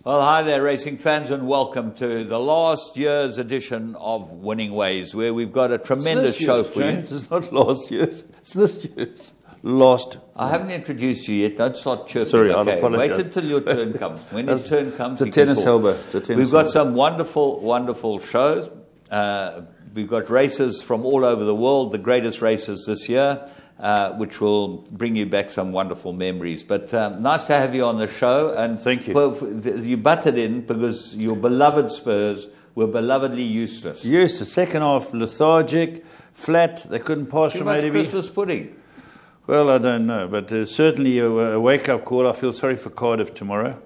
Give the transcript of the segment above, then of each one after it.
Well, hi there, racing fans, and welcome to the last year's edition of Winning Ways, where we've got a tremendous show for you. It's not last year's, it's this year's. Last. I haven't introduced you yet. Don't start chirping. Sorry, okay? I'll apologize. Wait until your turn comes. When your turn comes, it's a tennis elbow. We've got some wonderful, wonderful shows. We've got races from all over the world, the greatest races this year, which will bring you back some wonderful memories. But nice to have you on the show. And thank you. You butted in because your beloved Spurs were belovedly useless. Yes, the second half lethargic, flat. They couldn't pass from A to B. Christmas pudding. Well, I don't know, but certainly a wake-up call. I feel sorry for Cardiff tomorrow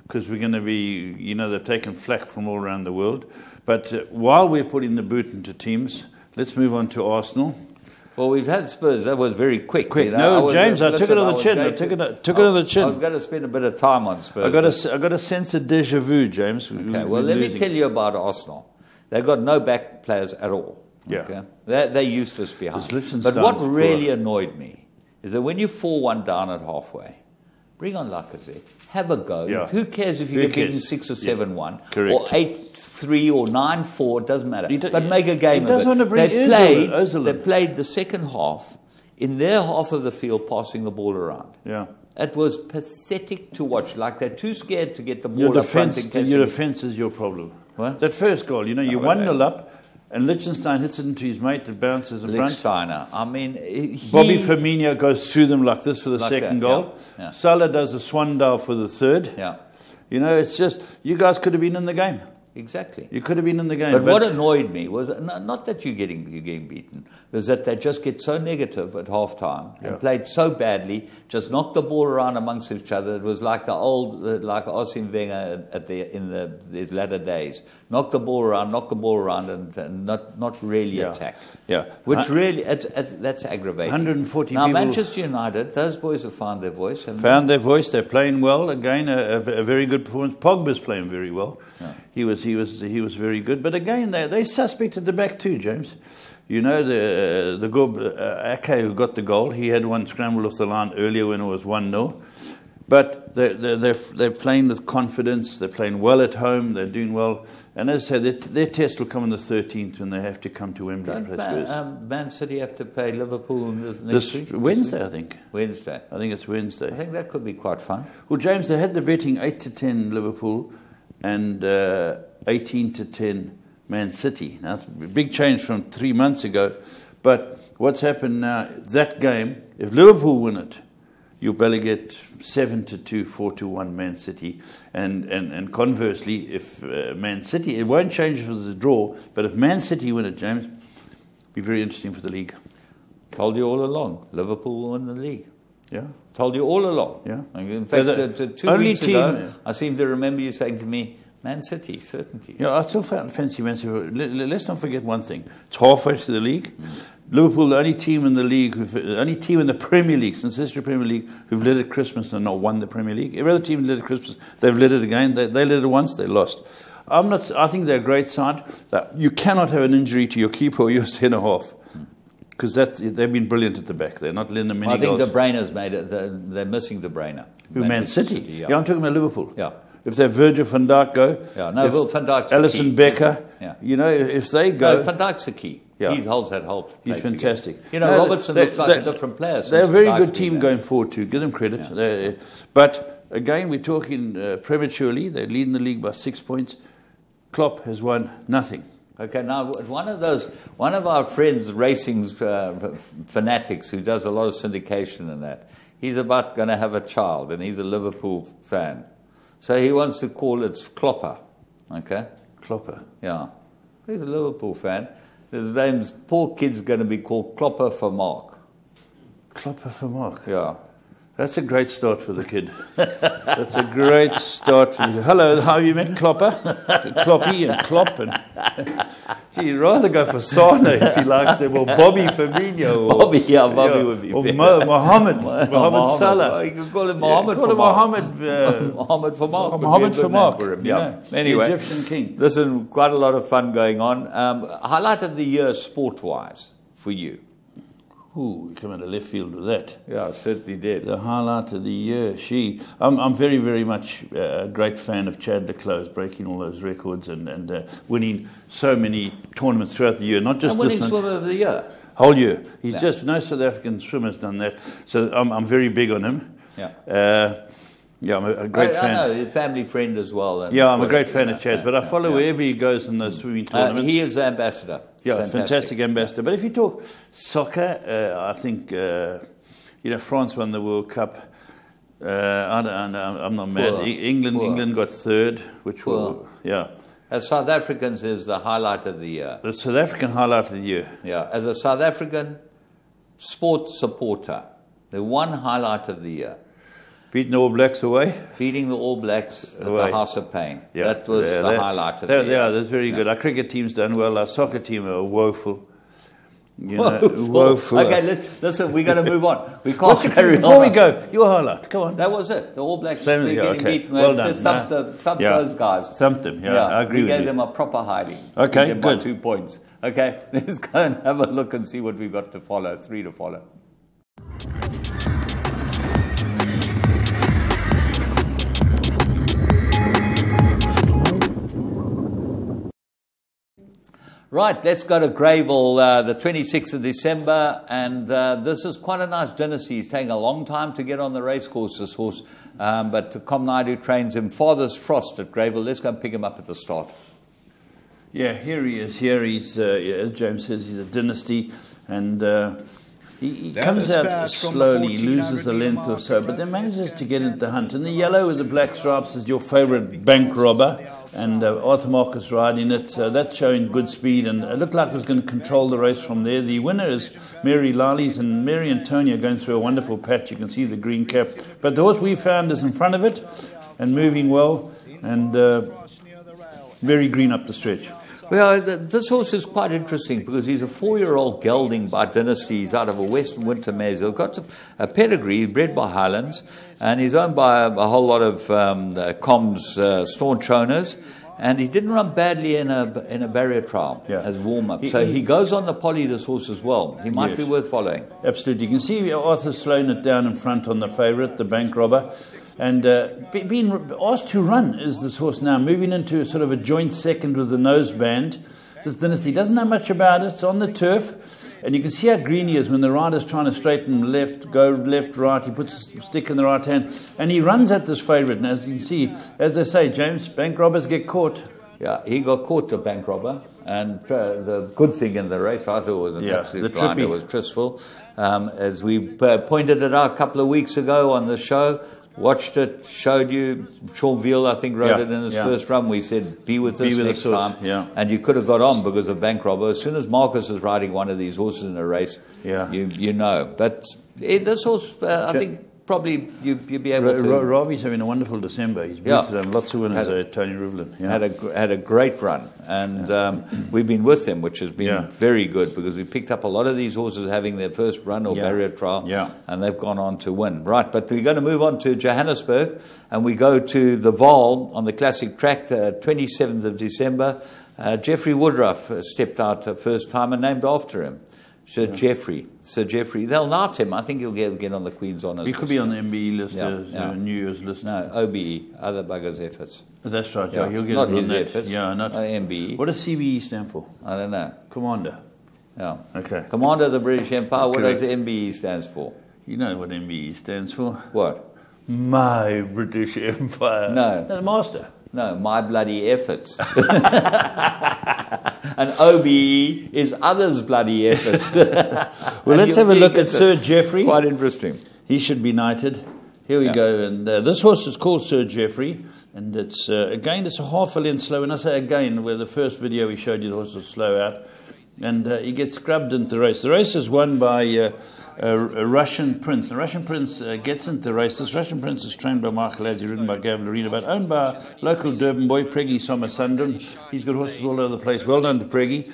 because we're going to be, you know, they've taken flack from all around the world. But while we're putting the boot into teams, let's move on to Arsenal. Well, we've had Spurs. That was very quick. Quick. You know? No, James, I took it on the chin. I took it on the chin. I was going to spend a bit of time on Spurs. I got a sense of déjà vu, James. Okay, well, let me tell you about Arsenal. They've got no back players at all. Yeah. Okay? They're useless behind. But what really annoyed me is that when you 4-1 down at halfway, bring on Lacazette, have a go. Yeah. Who cares if you get beaten 6 or 7-1 or 8-3 or 9-4? It doesn't matter. But make a game of it. They played the second half in their half of the field, passing the ball around. Yeah. It was pathetic to watch. Like they're too scared to get the ball up front. Your defence is your problem. What? That first goal, you know, you 1-0 up. And Liechtenstein hits it into his mate that bounces in front. Liechtenstein, I mean... Bobby Firmino goes through them like this for the second goal. Yeah. Salah does a swan dive for the third. Yeah. You know, it's just, you guys could have been in the game. Exactly. You could have been in the game. But what annoyed me was not that you're getting beaten, was that they just get so negative at halftime and played so badly, just knocked the ball around amongst each other. It was like the old, like Arsene Wenger in his latter days. Knock the ball around, and not really attack. Yeah. Which really, that's aggravating. 140 now, people. Manchester United, those boys have found their voice. Found their voice. They're playing well. Again, a very good performance. Pogba's playing very well. Yeah. He was very good. But again, they suspected the back too, James. You know, Ake, who got the goal, he had one scramble off the line earlier when it was 1-0. But they're playing with confidence. They're playing well at home. They're doing well. And as I said, their test will come on the 13th when they have to come to Wembley. Don't Man City have to play Liverpool next week? Wednesday, I think. Wednesday. I think it's Wednesday. I think that could be quite fun. Well, James, they had the betting 8-10 Liverpool and 18-10 Man City. Now, it's a big change from 3 months ago. But what's happened now, that game, if Liverpool win it, you'll barely get 7-2, 4-1 Man City. And conversely, if Man City, it won't change if it's a draw, but if Man City win it, James, it'll be very interesting for the league. Told you all along, Liverpool will win the league. Yeah. Told you all along. Yeah. In fact, 2 weeks ago, I seem to remember you saying to me, Man City, certainties. Yeah, I still fancy Man City. Let's not forget one thing. It's halfway to the league. Liverpool, the only team in the league, the only team in the Premier League, since history of Premier League, who've led at Christmas and not won the Premier League. Every other team led at Christmas, they've led it again. They led it once, they lost. I think they're a great side. You cannot have an injury to your keeper or your centre half. Because they've been brilliant at the back. They're not letting the many goals. I think De Bruyne's made it. They're missing De Bruyne. Who, Man City? Yeah, I'm talking about Liverpool. Yeah. If they have Virgil van Dijk go, Van Dijk's Alisson Becker, you know, if they go... No, Van Dijk's the key. Yeah. He holds that whole... He's fantastic. You know, Robertson looks like a different player. They're a very good team going forward too. Give them credit. Yeah. But again, we're talking prematurely. They're leading the league by 6 points. Klopp has won nothing. Okay, now one of our friends, racing fanatics, who does a lot of syndication and that, he's about going to have a child, and he's a Liverpool fan. So he wants to call it Klopper, okay? Klopper. Yeah. He's a Liverpool fan. His name's, poor kid's going to be called Klopper for Mark. Klopper for Mark? Yeah. That's a great start for the kid. That's a great start for you. Hello, how have you met Klopper? Kloppy and Klopp. You'd rather go for Sana if he likes him, or Bobby Firmino. Bobby would be or fair. Mohammed Salah. You can call him Mohammed for Mark. Mohammed for Mark. Mohammed for Mark. Yeah. Anyway, the Egyptian king. Listen, quite a lot of fun going on. Highlight of the year sport-wise for you? Ooh, we come out of left field with that. Yeah, certainly did. The highlight of the year. I'm very, very much a great fan of Chad de Clos, breaking all those records and winning so many tournaments throughout the year. Not just and this winning one. swimmer of the year. Whole year. He's just, no South African swimmer's done that. So I'm very big on him. Yeah. Yeah, I'm a great fan. I know, a family friend as well. Yeah, I'm a great fan of Chad's, but I follow wherever he goes in those swimming tournaments. He is the ambassador. Yeah, fantastic ambassador. But if you talk soccer, I think, France won the World Cup. I'm not mad. England got third, which will, As South Africans is the highlight of the year. The South African highlight of the year. Yeah, as a South African sports supporter, the one highlight of the year. Beating the All Blacks away? Beating the All Blacks at the House of Pain. Yeah. That was the highlight of the year. Yeah, that's very good. Our cricket team's done well. Our soccer team are woeful. Woeful. Okay, listen, we're going to move on. We can't carry on. Before we go, your highlight. Come on. That was it. The All Blacks getting beaten. Well done. Thumped those guys. Thumped them, I agree with you. We gave them a proper hiding. Okay, good. By 2 points. Okay, let's go and have a look and see what we've got to follow. 3 to follow. Right, let's go to Greyville, the 26th of December, and this is quite a nice dynasty. He's taking a long time to get on the racecourse, this horse, but Com Naidu trains him. Father's Frost at Greyville. Let's go and pick him up at the start. Yeah, here he is. Here he's, as James says, he's a dynasty, and he comes out slowly, loses a length or so, but then manages to get into the hunt. And the yellow with the black stripes is your favourite bank robber, and Arthur Marcus riding it. That's showing good speed, and it looked like it was going to control the race from there. The winner is Mary Lali's, and Mary and Tony are going through a wonderful patch. You can see the green cap. But the horse we found is in front of it and moving well, and very green up the stretch. Well, this horse is quite interesting because he's a 4-year-old gelding by Dynasty. He's out of a Western Winter mare. He's got a pedigree. He's bred by Highlands, and he's owned by a whole lot of Com's staunch owners. And he didn't run badly in a barrier trial as warm-up. So he goes on the poly, this horse, as well. He might be worth following. Absolutely. You can see Arthur's slowing it down in front on the favourite, the bank robber. And being asked to run is this horse now, moving into sort of a joint second with the nose band. This Dynasty doesn't know much about it. It's on the turf. And you can see how green he is when the rider's trying to straighten left, go left, right. He puts a stick in the right hand. And he runs at this favourite. And as you can see, as they say, James, bank robbers get caught. Yeah, he got caught, the bank robber. And the good thing in the race, I thought, was an absolute blinder, was Tristful. As we pointed it out a couple of weeks ago on the show, watched it, showed you. Sean Veal, I think, rode it in his first run. We said, be with this next time. Yeah. And you could have got on because of bank robber. As soon as Marcus is riding one of these horses in a race, you know. But this horse, I think, probably you'd be able to. Ravi's having a wonderful December. He's been to lots of winners. Tony Rivlin had a great run, and we've been with him, which has been very good because we picked up a lot of these horses having their first run or barrier trial, and they've gone on to win. Right, but we're going to move on to Johannesburg, and we go to the Vaal on the classic track, 27th of December. Geoffrey Woodruff stepped out first time and named after him. Sir Geoffrey. They'll knight him. I think he'll get on the Queen's Honours. He could be on the MBE list, New Year's list. No, OBE, other buggers' efforts. That's right, he'll get not on his that. efforts. Not MBE. What does CBE stand for? I don't know. Commander. Yeah. Okay. Commander of the British Empire. What does the MBE stands for? You know what MBE stands for? What? My British Empire. No. The master. No, my bloody efforts. And OBE is others' bloody efforts. Well, let's have a look at Sir Geoffrey. Quite interesting. He should be knighted. Here we go. And this horse is called Sir Geoffrey. And it's, again, it's a half a length slow. And I say again, where the first video we showed you, the horse was slow out. And he gets scrubbed into the race. The race is won by a Russian prince. The Russian prince gets into the race. This Russian prince is trained by Michael Adzi, ridden by Gav Lorena, but owned by a local Durban boy, Preggy Somasundram. He's got horses all over the place. Well done to Preggy.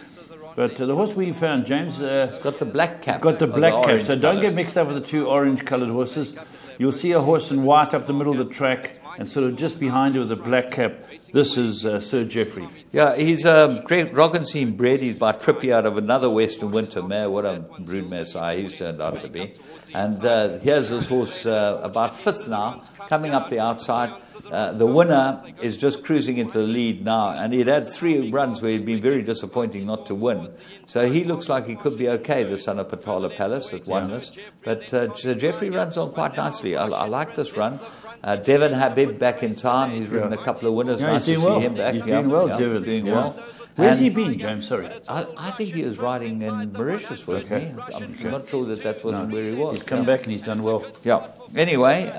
But the horse we found, James, it's got the black cap. Got the black cap, so don't colours. get mixed up with the two orange-coloured horses. You'll see a horse in white up the middle of the track, and sort of just behind it with a black cap. This is Sir Geoffrey. Yeah, he's a great Roggenstein bred. He's by Trippy out of another Western Winter mare. What a broodmare sire he's turned out to be. And here's this horse about fifth now, coming up the outside. The winner is just cruising into the lead now, and he'd had 3 runs where he'd been very disappointing not to win. So he looks like he could be okay, the son of Patala Palace that won this. But Sir Geoffrey runs on quite nicely. I like this run. Devon Habib back in time. He's ridden a couple of winners. Yeah, nice to see him back. He's doing well, Devon. Doing well. Where's he been, James? Sorry. I think he was riding in Mauritius, wasn't he? I'm not sure that wasn't where he was. He's come back and he's done well. Yeah. Anyway,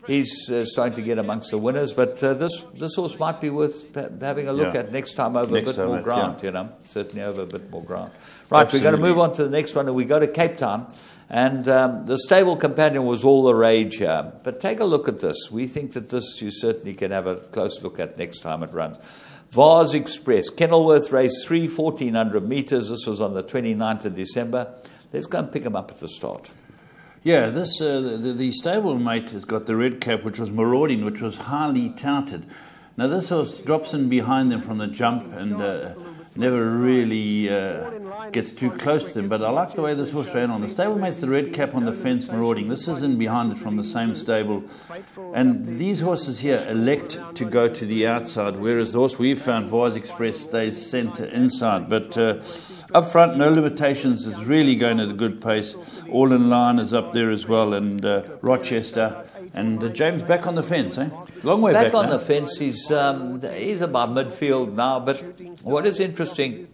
he's starting to get amongst the winners, but this horse might be worth having a look at next time over a bit more ground, you know, certainly over a bit more ground. Right, Absolutely. We're going to move on to the next one, and we go to Cape Town, and the stable companion was all the rage here. But take a look at this. We think that this you certainly can have a close look at next time it runs. Vars Express, Kenilworth race 3, 1,400 metres. This was on the 29th of December. Let's go and pick him up at the start. Yeah, this the stablemate has got the red cap, which was marauding, which was highly touted. Now this horse drops in behind them from the jump and never really gets too close to them. But I like the way this horse ran on. The stablemate's the red cap on the fence, marauding. This is in behind it from the same stable. And these horses here elect to go to the outside, whereas the horse we've found, Vars Express, stays centre inside. But up front, no limitations, is really going at a good pace. All in Line is up there as well, and Rochester. And James back on the fence, eh? Long way back on now. The fence. He's about midfield now. But what is interesting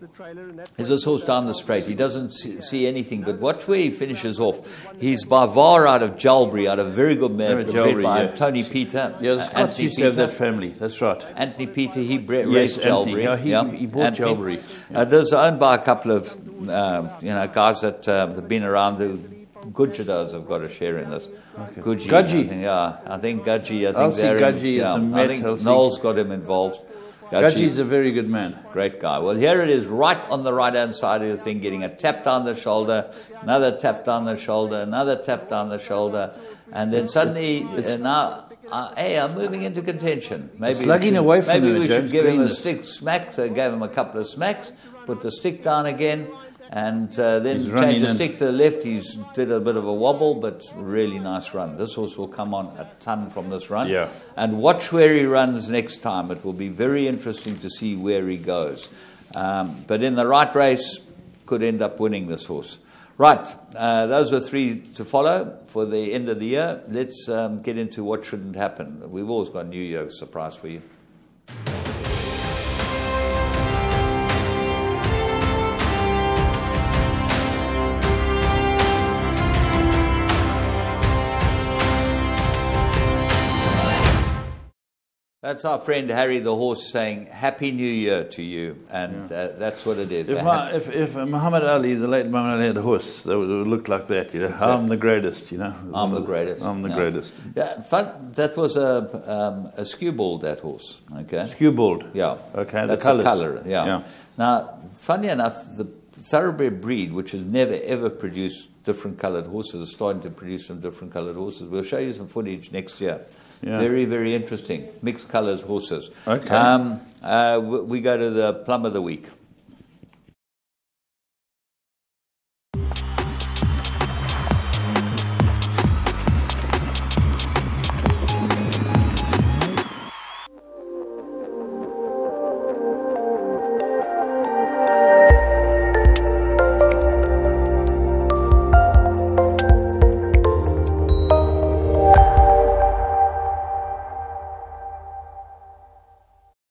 is this horse down the straight. He doesn't see anything. But watch where he finishes off. He's by Var out of Jalbury, out of very good mare, bred by Tony Peter. Yeah, the Scots used to have that family. That's right. Anthony Peter, he raced Jalbury. Yeah, he bought Jalbury. There's owned by a couple of guys that have been around. The Gudgedos have got a share in this. Okay. Gudgie. I think Gudgie. I think Noel's got him involved. Gudgie's a very good man. Great guy. Well, here it is, right on the right-hand side of the thing, getting a tap down the shoulder, another tap down the shoulder, another tap down the shoulder, and then suddenly now, hey, I'm moving into contention. Maybe slugging away from maybe him, we James, should give him a stick smack. So I gave him a couple of smacks, put the stick down again, and then change the stick to the left. He's did a bit of a wobble, but really nice run. This horse will come on a ton from this run. Yeah. And watch where he runs next time. It will be very interesting to see where he goes. But in the right race, could end up winning this horse. Right, those were 3 to follow for the end of the year. Let's get into what shouldn't happen. We've always got a New Year's surprise for you. That's our friend Harry the horse saying Happy New Year to you, and that's what it is. If Muhammad Ali, the late Muhammad Ali, had a horse, that would look like that, you know. Exactly. I'm the greatest, you know. I'm the greatest. I'm the greatest. Yeah, that was a skewbald, that horse. Okay. Skewbald. Yeah. Okay. That's the colours. A colour. Yeah. Now, funny enough, the thoroughbred breed, which has never ever produced different coloured horses, is starting to produce some different coloured horses. We'll show you some footage next year. Yeah. Very, very interesting. Mixed colours horses. Okay. We go to the plum of the week.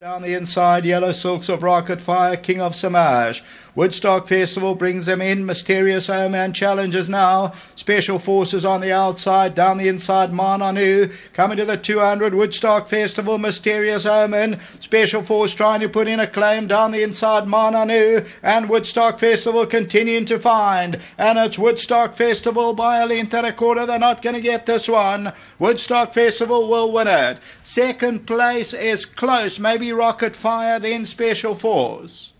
Down the inside, Yellow Silks of Rocket Fire, King of Samaj. Woodstock Festival brings them in. Mysterious Oman challenges now. Special Forces on the outside. Down the inside, Mananu. Coming to the 200, Woodstock Festival, Mysterious Omen. Special Force trying to put in a claim. Down the inside, Mananu. And Woodstock Festival continuing to find. And it's Woodstock Festival by a length and a quarter. They're not going to get this one. Woodstock Festival will win it. Second place is close. Maybe Rocket Fire, then Special Force.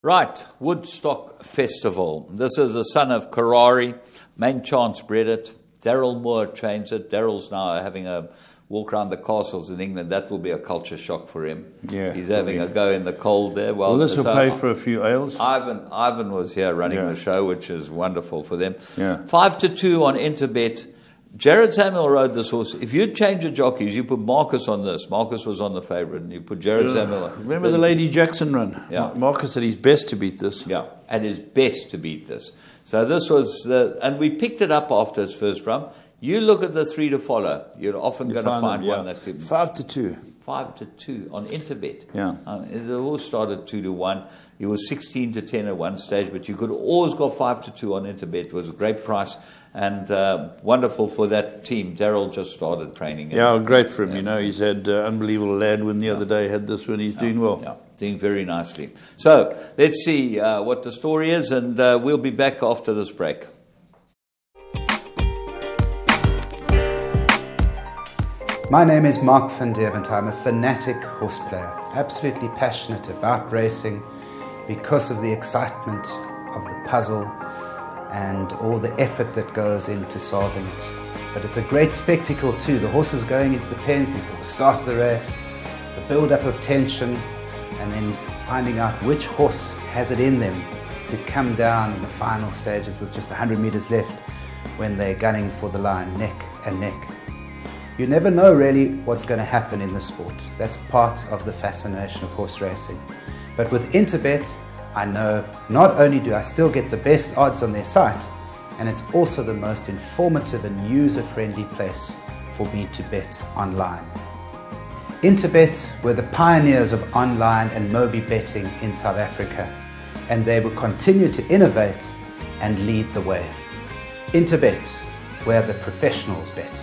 Right, Woodstock Festival. This is the son of Karari. Main Chance bred it. Daryl Moore trains it. Daryl's now having a walk around the castles in England. That will be a culture shock for him. Yeah, he's having a go in the cold there. Well, this will pay for a few ales. Ivan was here running the show, which is wonderful for them. Yeah. 5-2 on Interbet. Jared Samuel rode this horse. If you change the jockeys, you put Marcus on this. Marcus was on the favourite, and you put Jared Samuel on. Remember the Lady Jackson run? Yeah. Marcus said he's best to beat this. Yeah, at his best to beat this. So this was, and we picked it up after his first run. You look at the 3 to follow. You're often going to find one that could 5-2. 5-2 on Interbet. Yeah. The horse started 2-1. He was 16-10 at one stage, but you could always go 5-2 on Interbet. It was a great price and wonderful for that team. Daryl just started training. Yeah, great for him. You know, he's had unbelievable lad win the other day. Had this one. He's doing well. Yeah, doing very nicely. So let's see what the story is, and we'll be back after this break. My name is Mark van Devent. I'm a fanatic horse player, absolutely passionate about racing because of the excitement of the puzzle and all the effort that goes into solving it. But it's a great spectacle too. The horses going into the pens before the start of the race, the build-up of tension, and then finding out which horse has it in them to come down in the final stages with just 100 meters left when they're gunning for the line, neck and neck. You never know really what's going to happen in the sport. That's part of the fascination of horse racing. But with Interbet, I know not only do I still get the best odds on their site, and it's also the most informative and user-friendly place for me to bet online. Interbet were the pioneers of online and Mobi betting in South Africa, and they will continue to innovate and lead the way. Interbet, where the professionals bet.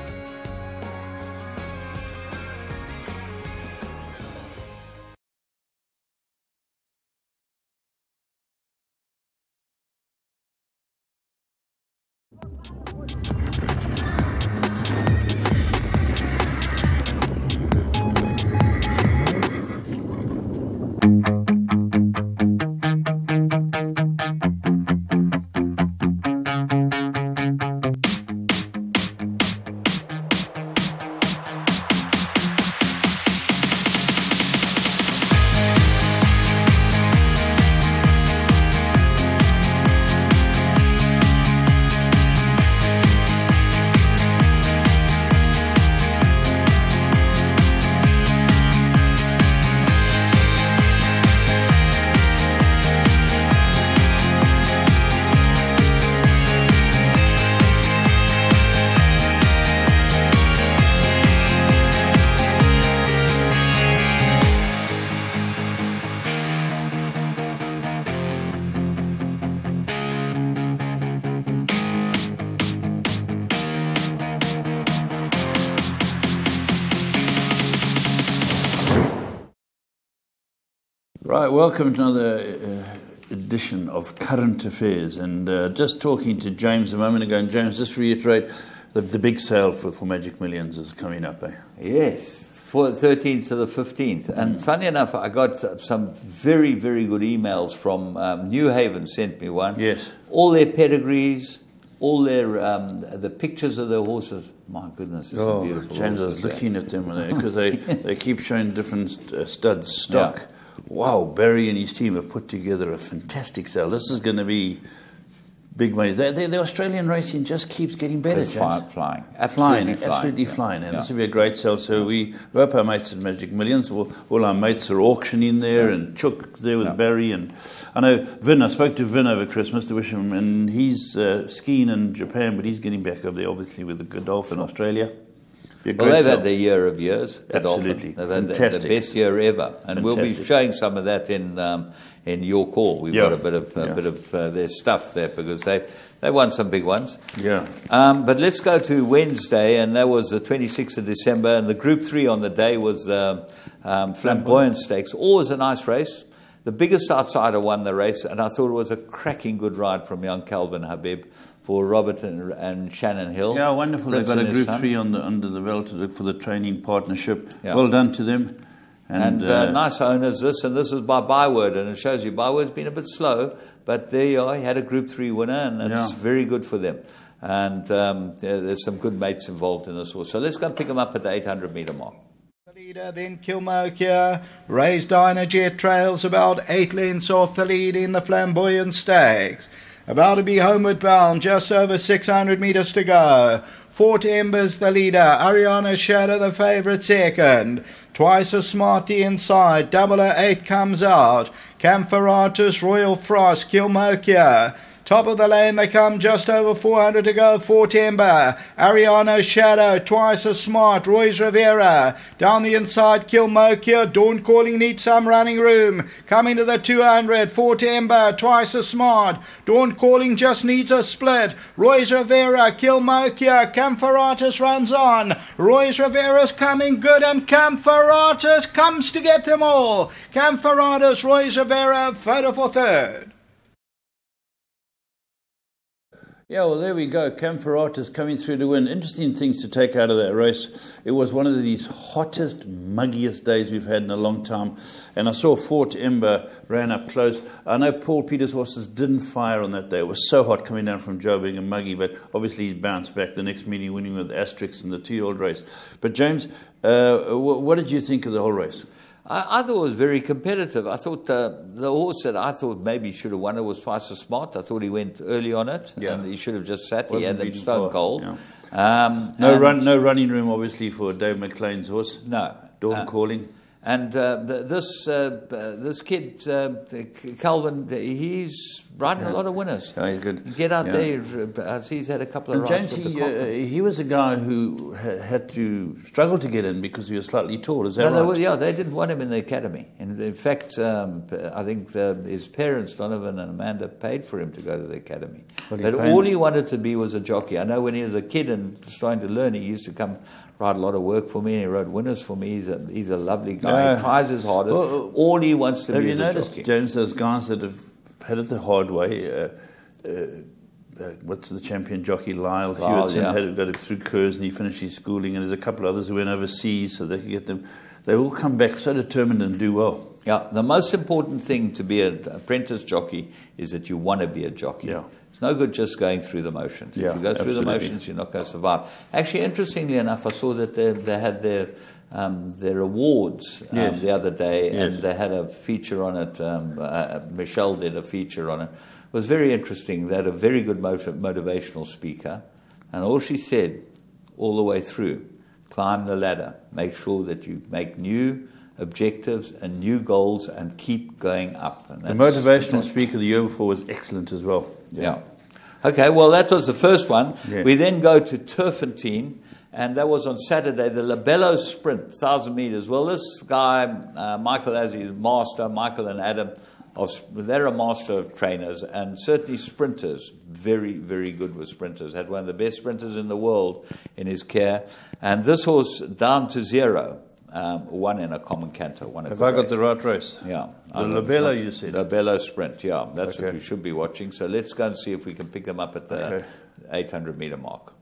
Right, welcome to another edition of Current Affairs. And just talking to James a moment ago, and James, just reiterate, the big sale for Magic Millions is coming up, eh? Yes, for the 13th to the 15th. And funny enough, I got some very, very good emails from New Haven, sent me one. Yes. All their pedigrees, all their the pictures of their horses. My goodness, it's a beautiful James, I was looking at them because they keep showing different studs stock. Yeah. Wow, Barry and his team have put together a fantastic sale. This is going to be big money. The Australian racing just keeps getting better. It's flying. Absolutely flying. And this will be a great sale. So we hope our mates at Magic Millions, all our mates are auctioning there, and Chook there with Barry. And I know Vin, I spoke to Vin over Christmas to wish him, and he's skiing in Japan, but he's getting back over there, obviously, with the Godolphin in Australia. Well, they've had their yeir of years. Absolutely, they've had the best year ever, and we'll be showing some of that in your call. We've got a bit of their stuff there because they won some big ones. Yeah. But let's go to Wednesday, and that was the 26th of December, and the Group 3 on the day was Flamboyant Stakes. Always a nice race. The biggest outsider won the race, and I thought it was a cracking good ride from young Calvin Habib for Robert and Shannon Hill. Yeah, wonderful. They've got a Group 3 under the belt for the training partnership. Yeah. Well done to them. And nice owners, this is by Byword, and it shows you Byword's been a bit slow, but there you are, he had a Group 3 winner, and it's very good for them. And there's some good mates involved in this horse. So let's go and pick him up at the 800-metre mark. The leader, then Kilmokia. Raised Dynajet trails about 8 lengths off the lead in the Flamboyant Stakes. About to be homeward bound, just over 600 metres to go. Fort Embers the leader, Ariana Shadow the favourite second. Twice as smart the inside, 008 comes out. Campharatus, Royal Frost, Kilmokia. Top of the lane they come, just over 400 to go. Fort Ember, Ariana Shadow, twice as smart, Roy's Rivera. Down the inside, Kilmokia, Dawn Calling needs some running room. Coming to the 200, Fort Ember, twice as smart. Dawn Calling just needs a split. Roy's Rivera, Kilmokia, Campharatus runs on. Roy's Rivera's coming good, and Campharatus comes to get them all. Campharatus, Roy's Rivera, photo for third. Yeah, well, there we go. Campharatus coming through to win. Interesting things to take out of that race. It was one of these hottest, muggiest days we've had in a long time. And I saw Fort Ember ran up close. I know Paul Peters' horses didn't fire on that day. It was so hot coming down from Joe being a muggy, but obviously he bounced back the next meeting, winning with Asterix in the 2-year-old race. But James, what did you think of the whole race? I thought it was very competitive. I thought the horse that I thought maybe should have won it was Twice as Smart. I thought he went early on it, and he should have just sat. He had them stone cold. Yeah. No running room, obviously, for Dave McLean's horse. No. Dawn Calling. And this kid, Calvin, he's riding a lot of winners. Yeah, he's good. Get out there. He's had a couple of rides. James, he was a guy who had to struggle to get in because he was slightly tall. Is that right? They didn't want him in the academy. And in fact, I think his parents, Donovan and Amanda, paid for him to go to the academy. But all he wanted to be was a jockey. I know when he was a kid and starting to learn, he used to come ride a lot of work for me, and he rode winners for me. He's a lovely guy. He tries his hardest. All he wants to be is a jockey. Have you noticed, James, those guys that have had it the hard way? What's the champion jockey, Lyle Hewitson, had to go through Kurz, and he finished his schooling, and there's a couple of others who went overseas so they could get them. They all come back so determined and do well. Yeah, the most important thing to be an apprentice jockey is that you want to be a jockey. Yeah. It's no good just going through the motions. If you go through the motions, you're not going to survive. Actually, interestingly enough, I saw that they had their awards the other day, and they had a feature on it. Michelle did a feature on it. It was very interesting. They had a very good motivational speaker, and all she said all the way through, climb the ladder, make sure that you make new objectives and new goals and keep going up. And the motivational speaker the year before was excellent as well. Yeah. Okay, well, that was the first one. Yeah. We then go to Turfentine, and that was on Saturday, the Labello Sprint, 1,000 metres. Well, this guy, Michael, as his master, Michael and Adam, they're a master of trainers, and certainly sprinters, very, very good with sprinters. Had one of the best sprinters in the world in his care. And this horse, Down to Zero, won in a common canter. Have I got the right race? Yeah. The Labello, you said? Labello Sprint, yeah. That's what we should be watching. So let's go and see if we can pick them up at the 800-metre mark.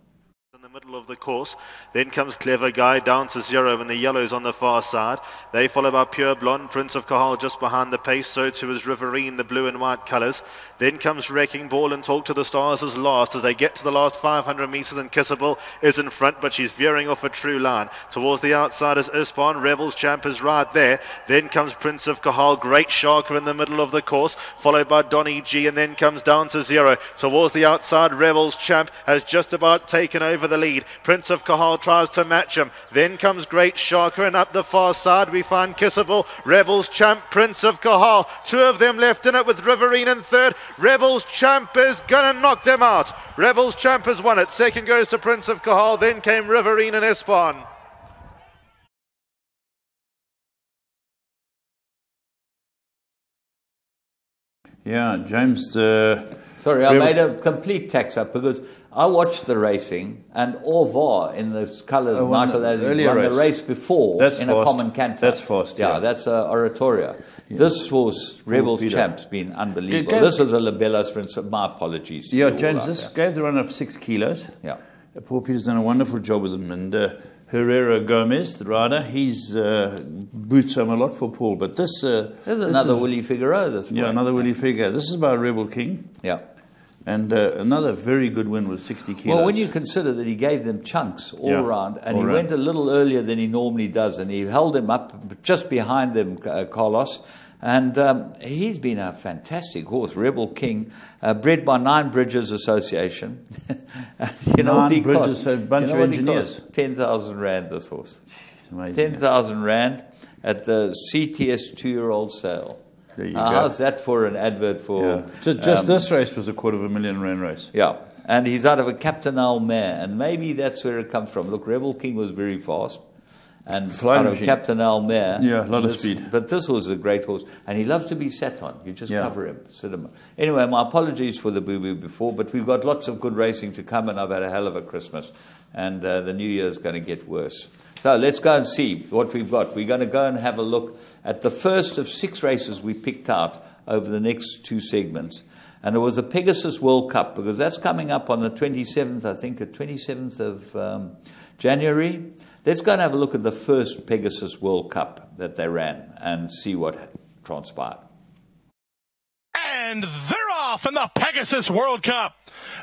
Middle of the course, then comes Clever Guy, Down to Zero, and the yellows on the far side. They follow by Pure Blonde, Prince of Cahal just behind the pace, so too is Riverine, the blue and white colours. Then comes Wrecking Ball and Talk to the Stars as last as they get to the last 500 metres, and Kissable is in front, but she's veering off a true line. Towards the outside is Ispan, Rebels Champ is right there. Then comes Prince of Cahal, Great Sharker in the middle of the course, followed by Donny G, and then comes Down to Zero. Towards the outside, Rebels Champ has just about taken over the lead. Prince of Cahal tries to match him. Then comes Great Sharker, and up the far side we find Kissable, Rebels Champ, Prince of Cahal. Two of them left in it with Riverine in third. Rebels Champ is going to knock them out. Rebels Champ has won it. Second goes to Prince of Cahal. Then came Riverine and Espan. Yeah, James... Sorry, I made a complete tax-up because I watched the racing, and Orvar in the colours, Michael Azzi won the race before a common canter. That's fast, yeah. That's Oratoria. Yeah. This horse, Rebels Champ's been unbelievable. This was a Labello Sprint, so my apologies to you. James, this gave the run-up 6 kilos. Yeah. Paul Peter's done a wonderful job with them, and Herrera Gomez, the rider, he's boots home a lot for Paul. But this there's another Willie Figueroa this Yeah, way. another Willie Figueroa. This is by Rebel King. Yeah. And another very good win with 60 kilos. Well, when you consider that he gave them chunks all around, and all he round. went a little earlier than he normally does, and he held him up just behind them, Carlos. And he's been a fantastic horse, Rebel King, bred by Nine Bridges Association. You know what he cost? A bunch of engineers. 10,000 rand, this horse. Amazing. 10,000 rand at the CTS 2-year-old sale. There you go. How's that for an advert for... Just this race was a $250,000 rand race. Yeah, and he's out of a Captain-Al mare, and maybe that's where it comes from. Look, Rebel King was very fast, and Flying out machine. of Captain-Al mare. Yeah, a lot of speed. But this was a great horse, and he loves to be sat on. You just cover him, sit him. Anyway, my apologies for the boo-boo before, but we've got lots of good racing to come, and I've had a hell of a Christmas, and the new year is going to get worse. So let's go and see what we've got. We're going to go and have a look at the first of 6 races we picked out over the next 2 segments. And it was the Pegasus World Cup, because that's coming up on the 27th, I think, the 27th of January. Let's go and have a look at the first Pegasus World Cup that they ran and see what transpired. And they're off in the Pegasus World Cup.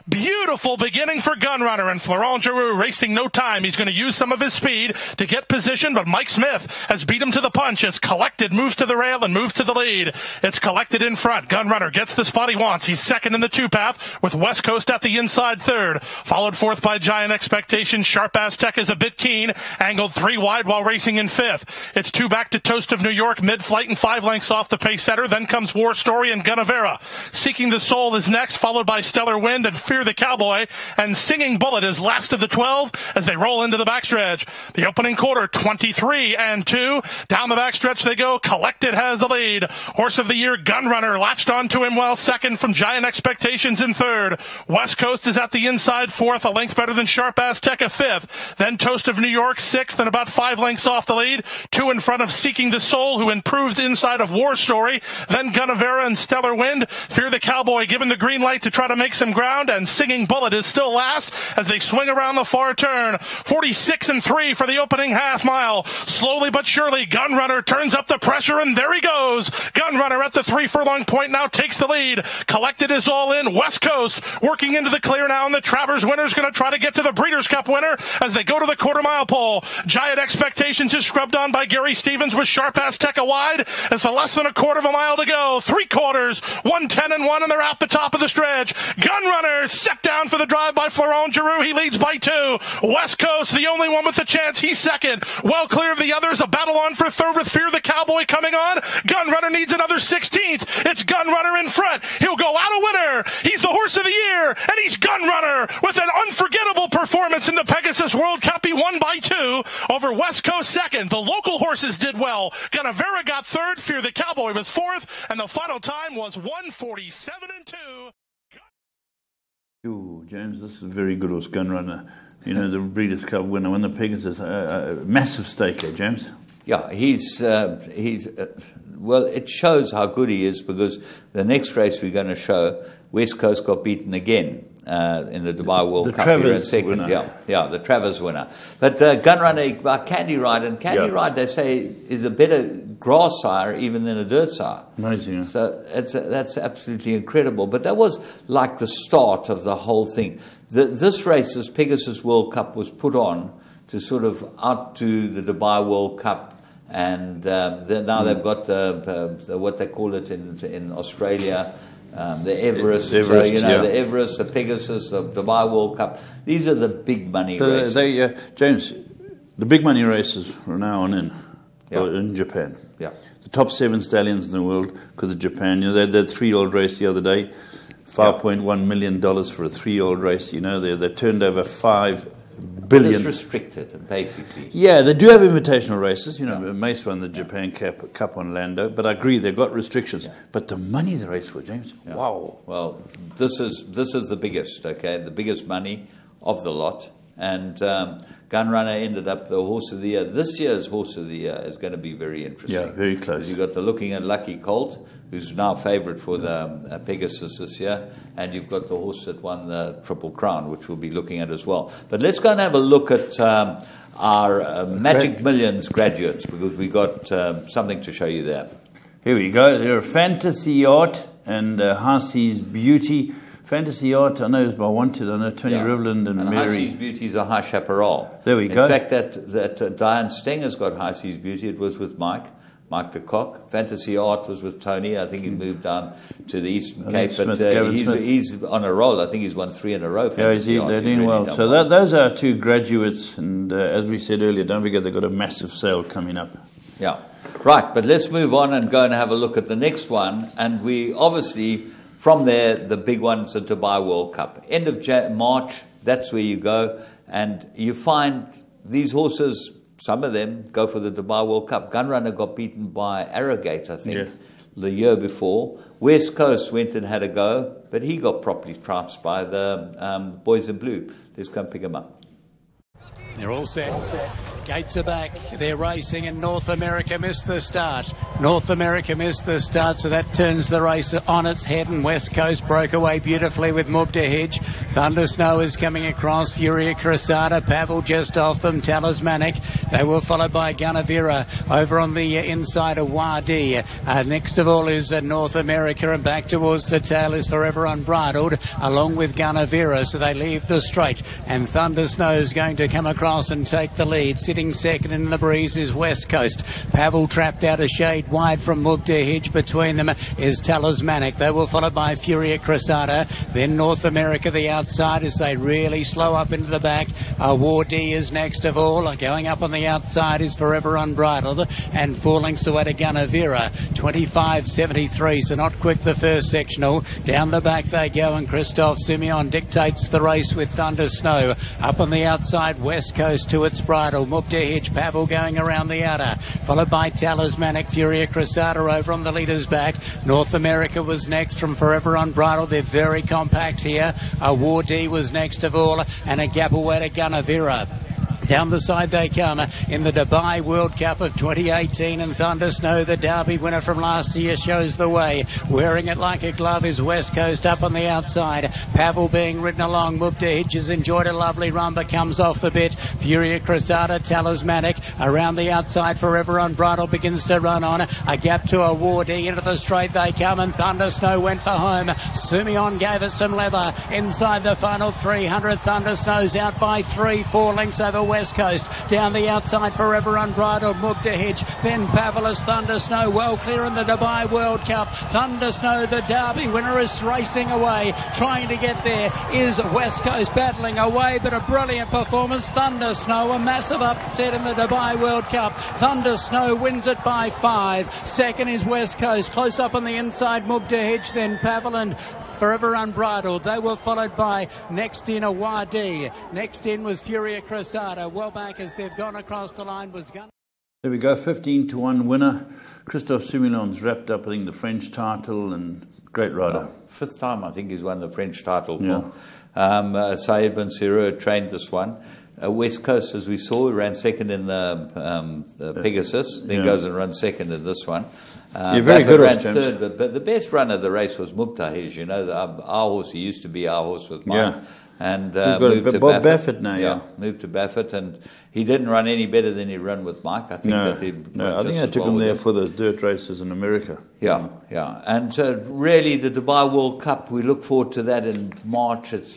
Beautiful beginning for Gunrunner, and Florent Giroux wasting no time. He's going to use some of his speed to get position, but Mike Smith has beat him to the punch as Collected moves to the rail and moves to the lead. It's Collected in front. Gunrunner gets the spot he wants. He's second in the 2-path with West Coast at the inside third. Followed fourth by Giant Expectation. Sharp Aztec is a bit keen. Angled 3 wide while racing in fifth. It's 2 back to Toast of New York mid-flight and 5 lengths off the pace setter. Then comes War Story and Gunnavera. Seeking the Soul is next, followed by Stellar Wind and Fear the Cowboy, and Singing Bullet is last of the 12 as they roll into the backstretch. The opening quarter, 23-2. Down the backstretch they go. Collected has the lead. Horse of the Year, Gunrunner, latched onto him well second from Giant Expectations in third. West Coast is at the inside fourth, a length better than Sharp Aztec a fifth. Then Toast of New York sixth and about 5 lengths off the lead. 2 in front of Seeking the Soul, who improves inside of War Story. Then Gunnavera and Stellar Wind. Fear the Cowboy given the green light to try to make some ground, and Singing Bullet is still last as they swing around the far turn. 46-3 for the opening half mile. Slowly but surely, Gunrunner turns up the pressure, and there he goes. Gunrunner at the 3 furlong point now takes the lead. Collected is all in. West Coast working into the clear now, and the Travers winner is going to try to get to the Breeders' Cup winner as they go to the quarter-mile pole. Giant Expectations is scrubbed on by Gary Stevens with Sharp Aztec wide. It's less than a quarter of a mile to go. 3 quarters, 1:10-1, and they're out the top of the stretch. Gunrunner set down for the drive by Florent Giroux. He leads by 2. West Coast, the only one with a chance. He's second. Well clear of the others. A battle on for third with Fear the Cowboy coming on. Gunrunner needs another 16th. It's Gunrunner in front. He'll go out a winner. He's the horse of the year, and he's Gunrunner with an unforgettable performance in the Pegasus World Cup. He won by 2 over West Coast second. The local horses did well. Gunnavera got third. Fear the Cowboy was fourth, and the final time was 1:47-2. Ooh, James, this is a very good horse, Gunrunner. You know, the Breeders' Cup winner, won the Pegasus, massive stake here, James. Yeah, well, it shows how good he is, because the next race we're going to show, West Coast got beaten again in the Dubai World Cup. Travers second. winner. Yeah, the Travers winner. But Gunrunner by Candy Ride, and Candy Ride, they say, is a better grass sire even than a dirt sire. Amazing. Yeah. So that's absolutely incredible. But that was like the start of the whole thing. This race, this Pegasus World Cup, was put on to sort of outdo the Dubai World Cup. And now they've got what they call it in Australia, the Everest. The Everest, the Pegasus, the Dubai World Cup. These are the big money races. James, the big money races are now on in Japan. Yeah. The top 7 stallions in the world because of Japan. You know, they had that 3-year-old race the other day, $5.1 million for a 3-year-old race. You know, they turned over $5 billion. It's restricted, basically. Yeah, they do have invitational races. You know, Mace won the Japan Cup on Lando, but I agree they've got restrictions. Yeah. But the money they race for, James, wow. Well, this is the biggest, okay, the biggest money of the lot. And Gunrunner ended up the horse of the year. This year's horse of the year is going to be very interesting. Yeah, very close. You've got the Looking at Lucky Colt, who's now favourite for the Pegasus this year, and you've got the horse that won the Triple Crown, which we'll be looking at as well. But let's go and have a look at our Magic Millions graduates, because we got something to show you there. Here we go. They're Fantasy Yacht and High Seas Beauty. Fantasy Yacht, I know, is by Wanted. I know Tony Rivland and Mary. High Seas Beauty is a High Chaparral. There we go. In fact, that Diane Stenger's got High Seas Beauty. It was with Mike the Cock. Fantasy Art was with Tony. I think he moved down to the Eastern Cape, but he's on a roll. I think he's won 3 in a row. They're doing well. So those are 2 graduates, and as we said earlier, don't forget they've got a massive sale coming up. Yeah, right. But let's move on and go and have a look at the next one. And we obviously, from there, the big one's the Dubai World Cup. End of March, that's where you go, and you find these horses. Some of them go for the Dubai World Cup. Gunrunner got beaten by Arrogate, I think, the year before. West Coast went and had a go, but he got properly trounced by the boys in blue. Let's go and pick him up. They're all set. Gates are back. They're racing, and North America missed the start. North America missed the start, so that turns the race on its head, and West Coast broke away beautifully with Mubtahij. Thunder Snow is coming across. Furia Cressada, Pavel just off them. Talismanic. They were followed by Gunavera over on the inside of Wadi. Next of all is North America, and back towards the tail is Forever Unbridled, along with Gunavera. So they leave the straight, and Thunder Snow is going to come across and take the lead. Sitting second in the breeze is West Coast. Pavel trapped out a shade wide from Mubtahij. Between them is Talismanic. They were followed by Furia Cressada. Then North America, the outside, as they really slow up into the back. Wardy is next of all. Going up on the outside is Forever Unbridled, and 4 lengths away to Gunavera. 25.73, so not quick the first sectional. Down the back they go, and Christoph Simeon dictates the race with Thunder Snow. Up on the outside, West Coast to its bridle. Mubtahij, Pavel going around the outer, followed by Talismanic. Furia Cressada over on the leader's back. North America was next from Forever Unbridled. They're very compact here. Wardy was next of all, and a gap away to Gunavera. Down the side they come in the Dubai World Cup of 2018, and Thunder Snow, the Derby winner from last year, shows the way. Wearing it like a glove is West Coast up on the outside. Pavel being ridden along. Mubtahij has enjoyed a lovely run but comes off the bit. Furia Cressada, Talismanic around the outside. Forever Unbridled begins to run on. A gap to a Wardy. Into the straight they come, and Thunder Snow went for home. Simeon gave it some leather. Inside the final 300, Thunder Snow's out by 3-4 lengths over West Coast. Down the outside, Forever Unbridled, Mubtahij. Then Pavel's Thunder Snow well clear in the Dubai World Cup. Thunder Snow, the Derby winner, is racing away. Trying to get there is West Coast battling away, but a brilliant performance. Thunder Snow, a massive upset in the Dubai World Cup. Thunder Snow wins it by 5. Second is West Coast. Close up on the inside, Mubtahij, then Pavel and Forever Unbridled. They were followed by next in a Wadi. Next in was Furia Cressada. Well back as they've gone across the line was Gun. There we go, 15-1 winner. Christophe Simeon's wrapped up, I think, the French title, and great rider. 5th time, I think, he's won the French title for. Saeed Ben Sirur trained this one. West Coast, as we saw, ran second in the Pegasus, then goes and runs second in this one. Very good, ran third, but the best run of the race was Mubtahij. You know, our horse, he used to be our horse with mine. Yeah. And moved to Bob Baffert now, moved to Baffert, and he didn't run any better than he ran with Mike. I think I think I took him there for the dirt races in America. Yeah. And really, the Dubai World Cup, we look forward to that in March. It's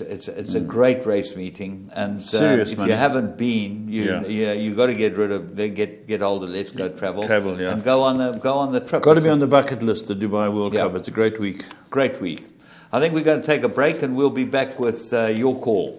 a great race meeting, and if you haven't been, you got to get rid of get hold of Let's Go Travel, and go on the trip. Got to be on the bucket list, the Dubai World Cup. It's a great week. Great week. I think we're going to take a break, and we'll be back with your call.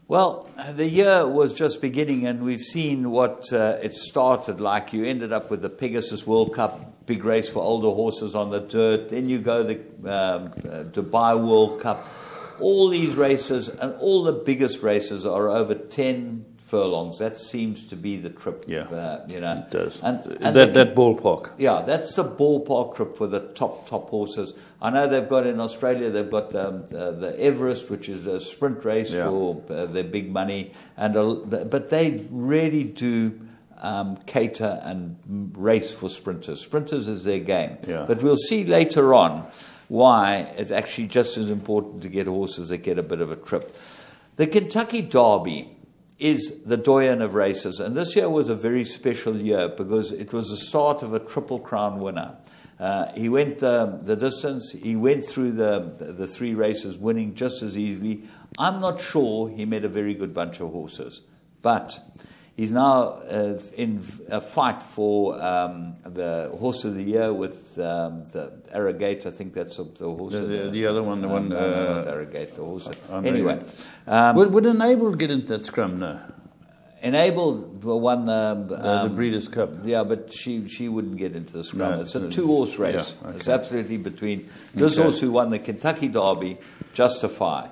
Well, the year was just beginning, and we've seen what it started like. You ended up with the Pegasus World Cup, big race for older horses on the dirt. Then you go the Dubai World Cup. All these races, and all the biggest races, are over 10 furlongs. That seems to be the trip. Yeah, you know, it does. And that ballpark. Yeah, that's the ballpark trip for the top horses. I know they've got in Australia, they've got the Everest, which is a sprint race for their big money, but they really do cater and race for sprinters. Sprinters is their game. Yeah. But we'll see later on why it's actually just as important to get horses that get a bit of a trip. The Kentucky Derby is the doyen of races, and this year was a very special year because it was the start of a Triple Crown winner. He went the distance, he went through the 3 races winning just as easily. I'm not sure he met a very good bunch of horses, but he's now in a fight for the Horse of the Year with the Arrogate. I think that's the horse. The other one, the one. Not Arrogate, the horse. Anyway. Would Enable get into that scrum now? Enable won the Breeders' Cup. Yeah, but she wouldn't get into the scrum. No, it's a 2-horse race. Yeah, okay. It's absolutely between this horse who won the Kentucky Derby, Justify.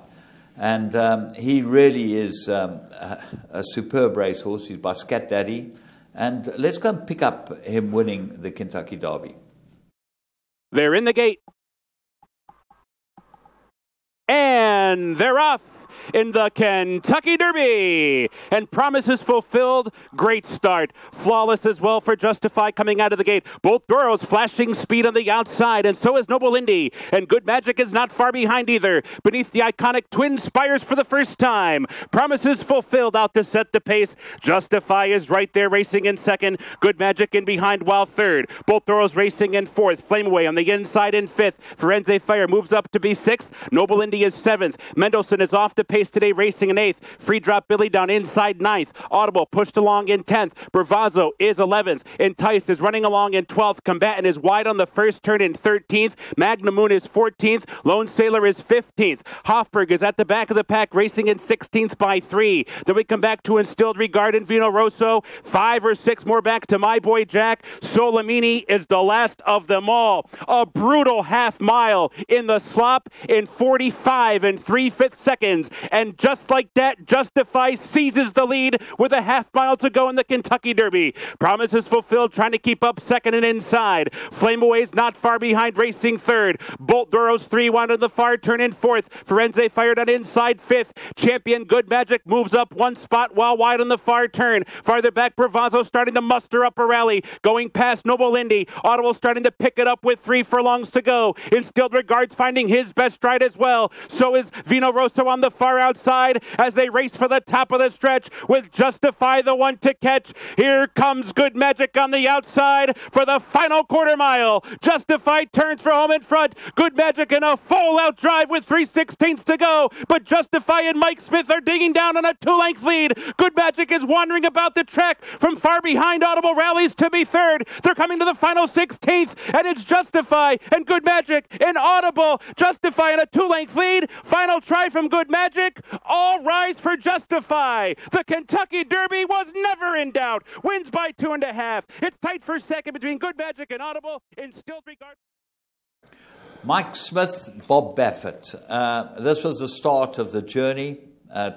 And he really is a superb racehorse. He's by Scat Daddy. And let's go and pick up him winning the Kentucky Derby. They're in the gate. And they're off in the Kentucky Derby. And promises fulfilled. Great start. Flawless as well for Justify coming out of the gate. Both girls flashing speed on the outside, and so is Noble Indy. And Good Magic is not far behind either. Beneath the iconic Twin Spires for the first time. Promises fulfilled out to set the pace. Justify is right there racing in second. Good Magic in behind while third. Both girls racing in fourth. Flame Away on the inside in fifth. Firenze Fire moves up to be sixth. Noble Indy is seventh. Mendelssohn is off the pace today, racing in 8th. Free Drop Billy down inside 9th. Audible pushed along in 10th. Bravazzo is 11th. Enticed is running along in 12th. Combatant is wide on the first turn in 13th. Magnum Moon is 14th. Lone Sailor is 15th. Hofberg is at the back of the pack, racing in 16th by 3. Then we come back to Instilled Regard and Vino Rosso. 5 or 6 more back to My Boy Jack. Solamini is the last of them all. A brutal half mile in the slop in 45 and 3/5 seconds. And just like that, Justify seizes the lead with a half mile to go in the Kentucky Derby. Promises fulfilled, trying to keep up second and inside. Flame Away's not far behind, racing third. Bolt Duros 3 wide on the far turn in fourth. Firenze fired on inside fifth. Champion Good Magic moves up 1 spot while wide on the far turn. Farther back, Bravazzo starting to muster up a rally. Going past Noble Indy. Audible starting to pick it up with 3 furlongs to go. Instilled Regards finding his best stride as well. So is Vino Rosso on the far outside as they race for the top of the stretch with Justify the one to catch. Here comes Good Magic on the outside for the final quarter mile. Justify turns for home in front. Good Magic in a full out drive with 3/16 to go, but Justify and Mike Smith are digging down on a 2-length lead. Good Magic is wandering about the track from far behind. Audible rallies to be third. They're coming to the final 16th, and it's Justify and Good Magic and Audible. Justify in a 2-length lead. Final try from Good Magic. All rise for Justify. The Kentucky Derby was never in doubt. Wins by 2.5. It's tight for second between Good Magic and Audible. Instilled Regard. Mike Smith, Bob Baffert. This was the start of the journey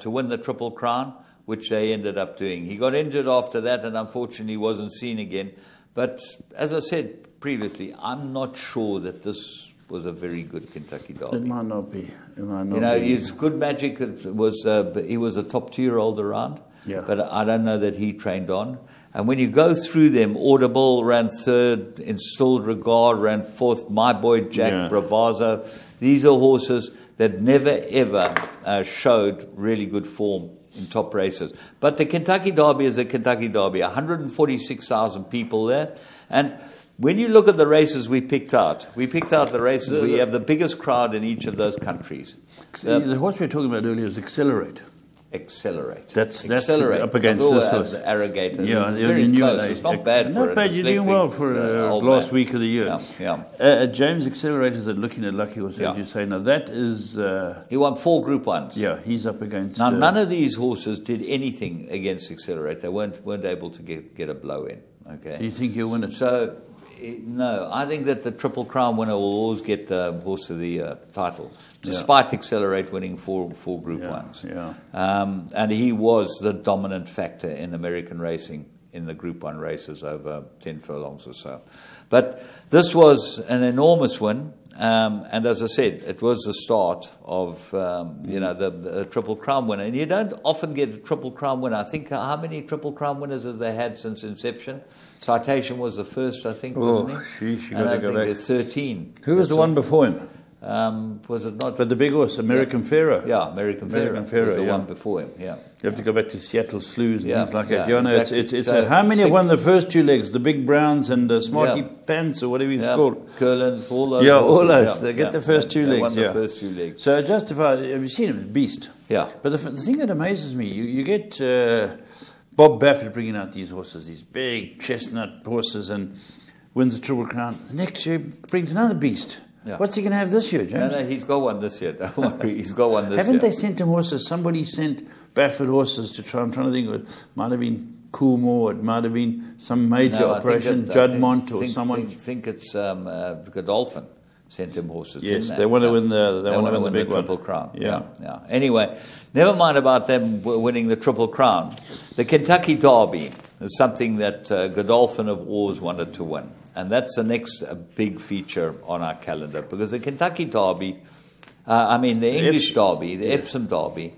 to win the Triple Crown, which they ended up doing. He got injured after that and unfortunately wasn't seen again. But as I said previously, I'm not sure that this was a very good Kentucky Derby. It might not be. His Good Magic was he was a top 2-year-old around, but I don't know that he trained on. And when you go through them, Audible ran third, Instilled Regard ran fourth, My Boy Jack, Bravazzo. These are horses that never ever showed really good form in top races. But the Kentucky Derby is a Kentucky Derby. 146,000 people there, and when you look at the races we picked out the races where you have the biggest crowd in each of those countries. The horse we were talking about earlier is Accelerate. Accelerate. That's Accelerate. up against this horse. Arrogator. Yeah, very close. It's not bad for Not bad. You're doing well for last week of the year. Yeah. James Accelerators are looking at Lucky Horse, as you say. Now that is... he won 4 Group 1s. Yeah, he's up against... Now none of these horses did anything against Accelerate. They weren't able to get a blow in. Okay. Do you think he'll win it? So, no. I think that the Triple Crown winner will always get the Horse of the Year title, despite Accelerate winning 4 Group 1s. Yeah. And he was the dominant factor in American racing in the Group 1 races over 10 furlongs or so. But this was an enormous win. And as I said, it was the start of the Triple Crown winner. And you don't often get a Triple Crown winner. I think how many Triple Crown winners have they had since inception? Citation was the first, I think, wasn't he? Sheesh, and I think there's 13. Who was the one before him? Was it not? But the big horse, American Pharaoh. Yeah, American Pharaoh was the one before him. Yeah, you have to go back to Seattle Sloughs and things like that. Yeah, exactly. It's how many have won the first 2 legs? The Big Browns and Smarty Pants or whatever he's called. Curlins, all those. Yeah, horses. all those. They get the first 2 legs. They won the first 2 legs. So Justified. Have you seen him? Beast. Yeah. But the thing that amazes me, you get Bob Baffert bringing out these horses, these big chestnut horses, and wins the Triple Crown. Next year brings another beast. Yeah. What's he going to have this year, James? No, he's got one this year. Don't worry, he's got one this year. Haven't they sent him horses? Somebody sent Baffert horses to try. I'm trying to think. It might have been Coolmore. It might have been some major operation, Juddmont or someone. I think it's Godolphin sent him horses. Yes, they want to win the. They want to win the big Triple Crown. Yeah. Anyway, never mind about them winning the Triple Crown. The Kentucky Derby is something that Godolphin have always wanted to win. And that's the next big feature on our calendar, because the Kentucky Derby, the English Derby, the Epsom Derby,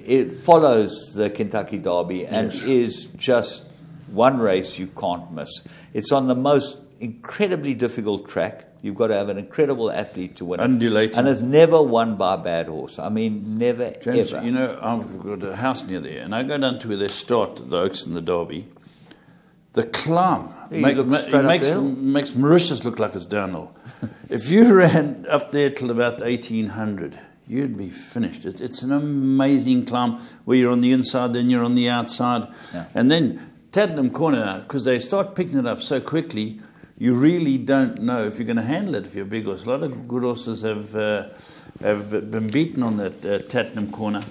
it follows the Kentucky Derby and is just one race you can't miss. It's on the most incredibly difficult track. You've got to have an incredible athlete to win it. Undulating. And it's never won by a bad horse. I mean, never, James, ever. You know, I've got a house near there, and I go down to where they start, the Oaks and the Derby. The climb makes Mauritius look like it's downhill. If you ran up there till about 1800, you'd be finished. It's an amazing climb where you're on the inside, then you're on the outside. Yeah. And then Tottenham Corner, because they start picking it up so quickly, you really don't know if you're going to handle it if you're a big horse. A lot of good horses have been beaten on that Tottenham Corner.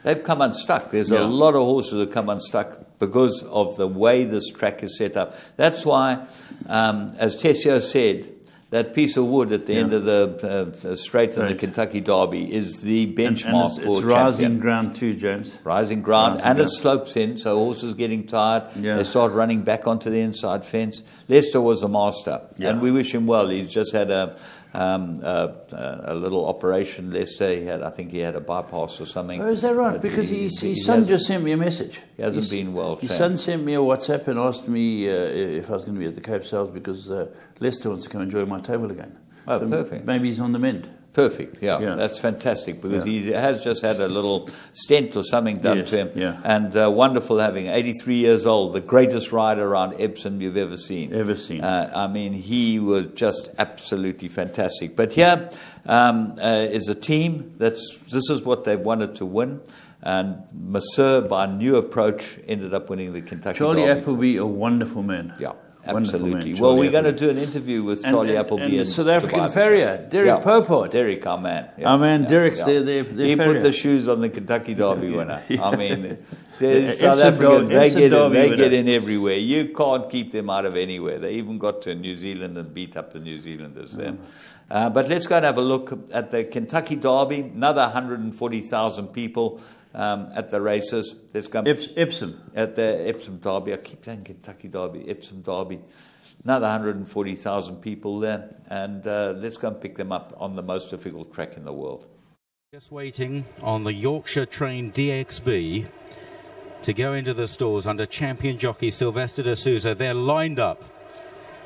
They've come unstuck. There's a lot of horses that come unstuck because of the way this track is set up. That's why, as Tessio said, that piece of wood at the end of the straight in the Kentucky Derby is the benchmark for it's rising ground too, James. Rising ground, it slopes in, so horses getting tired. Yeah. They start running back onto the inside fence. Lester was a master, and we wish him well. He's just had a little operation. Lester, I think he had a bypass or something. Oh, is that right? Because his son just sent me a message. He hasn't been well. His son sent me a WhatsApp and asked me if I was going to be at the Cape Sales because Lester wants to come enjoy my table again. Oh, so perfect. Maybe he's on the mend. Perfect, yeah. That's fantastic because he has just had a little stent or something done to him. Yeah. And wonderful having 83 years old, the greatest rider around Epsom you've ever seen. He was just absolutely fantastic. But here is a team this is what they wanted to win. And Masseur, by new approach, ended up winning the Kentucky Derby. Charlie Appleby, a wonderful man. Yeah. Absolutely. Well, we're going to do an interview with Charlie Appleby and South African farrier, Derek Popard. Derek, our man. Yeah. Our man, Derek's there. He put the shoes on the Kentucky Derby winner. I mean, South Africans, they get in everywhere. You can't keep them out of anywhere. They even got to New Zealand and beat up the New Zealanders there. But let's go and have a look at the Kentucky Derby. Another 140,000 people at the races. Let's go Epsom. At the Epsom Derby. I keep saying Kentucky Derby, Epsom Derby. Another 140,000 people there. And let's go and pick them up on the most difficult track in the world. Just waiting on the Yorkshire train DXB to go into the stalls under champion jockey Sylvester de Souza. They're lined up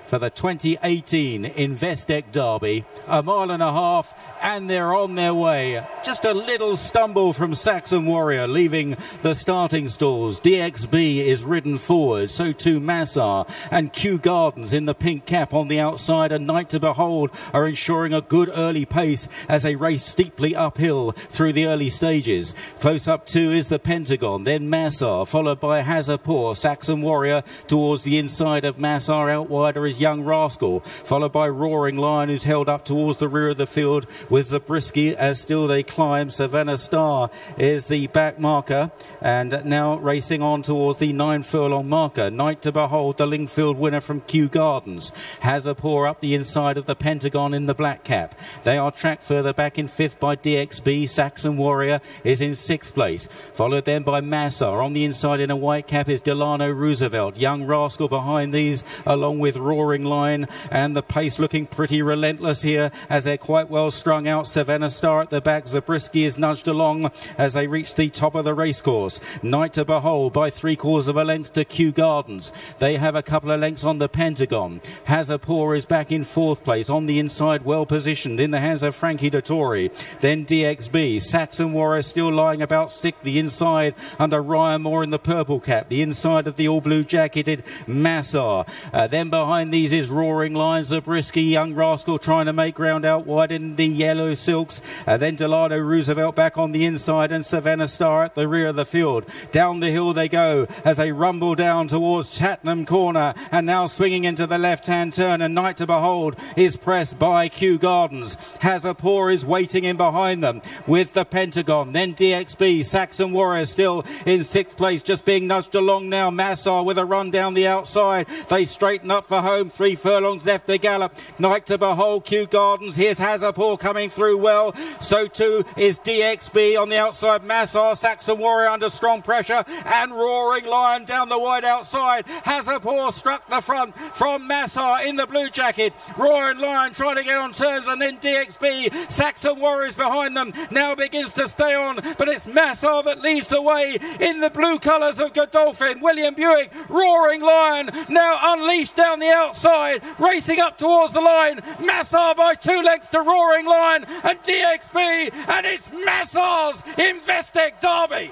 for the 2018 Investec Derby. 1.5 miles, and they're on their way. Just a little stumble from Saxon Warrior leaving the starting stalls. DXB is ridden forward, so too Massar, and Kew Gardens in the pink cap on the outside, and Night to Behold are ensuring a good early pace as they race steeply uphill through the early stages. Close up too is the Pentagon, then Massar, followed by Hazapur. Saxon Warrior towards the inside of Massar. Out wider is Young Rascal, followed by Roaring Lion, who's held up towards the rear of the field with Zabriskie as still they climb. Savannah Star is the back marker, and now racing on towards the 9 furlong marker. Night to Behold, the Lingfield winner from Kew Gardens. Hazapur up the inside of the Pentagon in the black cap. They are tracked further back in 5th by DXB. Saxon Warrior is in 6th place, followed then by Massar. On the inside in a white cap is Delano Roosevelt. Young Rascal behind these, along with Roaring Lion, and the pace looking pretty relentless here as they're quite well strung out. Savannah Star at the back. Zabriskie is nudged along as they reach the top of the racecourse. Night to Behold by 3/4 of a length to Kew Gardens. They have a couple of lengths on the Pentagon. Hazapur is back in 4th place. On the inside, well positioned in the hands of Frankie Dettori. Then DXB. Saxon Warrior still lying about 6th. The inside under Ryan Moore in the purple cap. The inside of the all blue jacketed Massar. Then behind these is Roaring Lion. Zabriskie, Young Rascal trying to make ground out wide in the yellow silks. Then Delano Roosevelt back on the inside, and Savannah Star at the rear of the field. Down the hill they go as they rumble down towards Chatnam Corner, and now swinging into the left-hand turn, and Night to Behold is pressed by Kew Gardens. Hazapur is waiting in behind them with the Pentagon. Then DXB. Saxon Warrior still in 6th place, just being nudged along now. Massar with a run down the outside. They straighten up for home. 3 furlongs left to gallop. Night to Behold, Kew Gardens. Here's Hazapur coming through well. So too is DXB on the outside. Massar, Saxon Warrior under strong pressure, and Roaring Lion down the wide outside. Hazapur struck the front from Massar in the blue jacket. Roaring Lion trying to get on terms, and then DXB. Saxon Warriors behind them now begins to stay on, but it's Massar that leads the way in the blue colours of Godolphin. William Buick, Roaring Lion now unleashed down the outside, racing up towards the line. Massar by 2 lengths to Roaring Lion and DXB, and it's Massar's Investec Derby